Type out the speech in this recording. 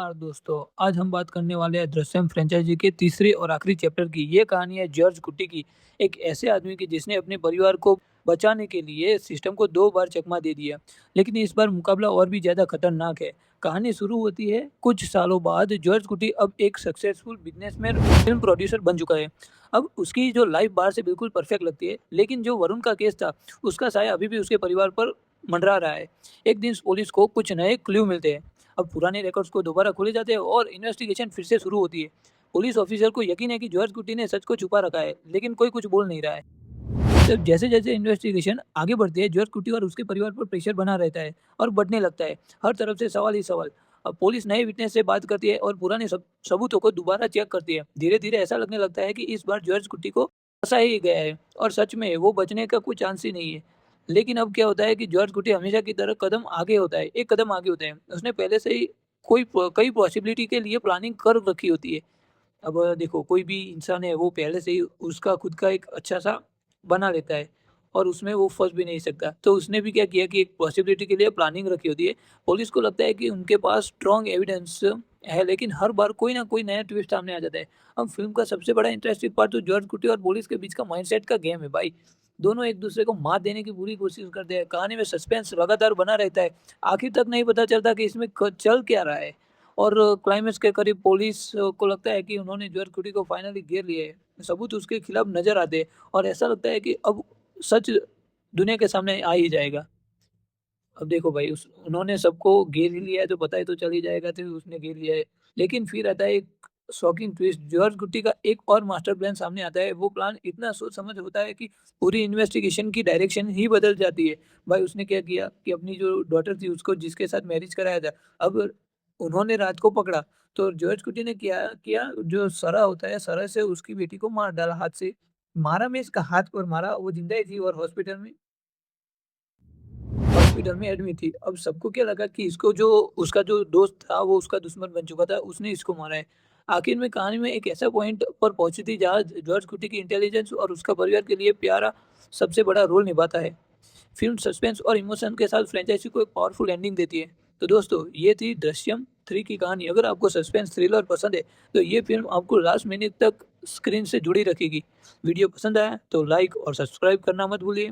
दोस्तों, आज हम बात करने वाले हैं दृश्यम फ्रेंचाइजी के तीसरे और आखिरी चैप्टर की। ये कहानी है जॉर्ज कुट्टी की, एक ऐसे आदमी की जिसने अपने परिवार को बचाने के लिए सिस्टम को 2 बार चकमा दे दिया, लेकिन इस बार मुकाबला और भी ज़्यादा खतरनाक है। कहानी शुरू होती है कुछ सालों बाद। जॉर्ज कुट्टी अब एक सक्सेसफुल बिजनेसमैन, फिल्म प्रोड्यूसर बन चुका है। अब उसकी जो लाइफ बाहर से बिल्कुल परफेक्ट लगती है, लेकिन जो वरुण का केस था, उसका साया अभी भी उसके परिवार पर मंडरा रहा है। एक दिन पुलिस को कुछ नए क्लू मिलते हैं। अब पुराने रिकॉर्ड्स को दोबारा खोले जाते हैं और इन्वेस्टिगेशन फिर से शुरू होती है। पुलिस ऑफिसर को यकीन है कि जॉर्ज कुट्टी ने सच को छुपा रखा है, लेकिन कोई कुछ बोल नहीं रहा है। तो जैसे-जैसे इन्वेस्टिगेशन आगे बढ़ती है, जॉर्ज कुट्टी और उसके परिवार पर प्रेशर बना रहता है और बढ़ने लगता है। हर तरफ से सवाल ही सवाल। अब पुलिस नए विटनेस से बात करती है और पुराने सबूतों को दोबारा चेक करती है। धीरे-धीरे ऐसा लगने लगता है कि इस बार जॉर्ज कुट्टी को फंसा ही गया है और सच में वो बचने का कोई चांस ही नहीं है। लेकिन अब क्या होता है कि जॉर्ज कुट्टी हमेशा की तरह कदम आगे होता है, एक कदम आगे होता है। उसने पहले से ही कई पॉसिबिलिटी के लिए प्लानिंग कर रखी होती है। अब देखो, कोई भी इंसान है वो पहले से ही उसका खुद का एक अच्छा-सा बना लेता है और उसमें वो फँस भी नहीं सकता। तो उसने भी क्या किया कि एक पॉसिबिलिटी के लिए प्लानिंग रखी होती है। पुलिस को लगता है कि उनके पास स्ट्रॉन्ग एविडेंस है, लेकिन हर बार कोई ना कोई नया ट्विस्ट सामने आ जाता है। अब फ़िल्म का सबसे बड़ा इंटरेस्टिंग पार्ट तो जॉर्ज कुट्टी और पुलिस के बीच का माइंडसेट का गेम है भाई। दोनों एक-दूसरे को मात देने की पूरी कोशिश करते हैं। कहानी में सस्पेंस लगातार बना रहता है। आखिर तक नहीं पता चलता कि इसमें क चल क्या रहा है। और क्लाइमेक्स के करीब पुलिस को लगता है कि उन्होंने जॉर्ज कुटी को फाइनली घेर लिया है। सबूत उसके खिलाफ नज़र आते हैं और ऐसा लगता है कि अब सच दुनिया के सामने आ ही जाएगा। अब देखो भाई, उस उन्होंने सबको घेर ही लिया है तो पता ही तो चल ही जाएगा तो उसने घेर लिया है। लेकिन फिर आता है एक शॉकिंग ट्विस्ट। जॉर्ज कुट्टी का एक और मास्टर प्लान सामने आता है। वो प्लान इतना सोच समझ होता है कि पूरी इन्वेस्टिगेशन की डायरेक्शन ही बदल जाती है। भाई उसने क्या किया कि अपनी जो डॉटर थी उसको जिसके साथ मैरिज कराया था, अब उन्होंने रात को पकड़ा तो जॉर्ज कुट्टी ने क्या किया, जो सरा होता है, सरा से उसकी बेटी को मार डाला हाथ से। मारा मीन्स का हाथ पर मारा, वो जिंदा ही थी और हॉस्पिटल में एडमिट थी। अब सबको क्या लगा कि इसको जो उसका जो दोस्त था वो उसका दुश्मन बन चुका था, उसने इसको मारा है। आखिर में कहानी में एक ऐसा पॉइंट पर पहुंची थी जहाँ जॉर्ज कुटी की इंटेलिजेंस और उसका परिवार के लिए प्यारा सबसे बड़ा रोल निभाता है। फ़िल्म सस्पेंस और इमोशन के साथ फ्रेंचाइज़ी को एक पावरफुल एंडिंग देती है। तो दोस्तों, ये थी दृश्यम 3 की कहानी। अगर आपको सस्पेंस थ्रिलर पसंद है, तो ये फ़िल्म आपको लास्ट मिनट तक स्क्रीन से जुड़ी रखेगी। वीडियो पसंद आया तो लाइक और सब्सक्राइब करना मत भूलिए।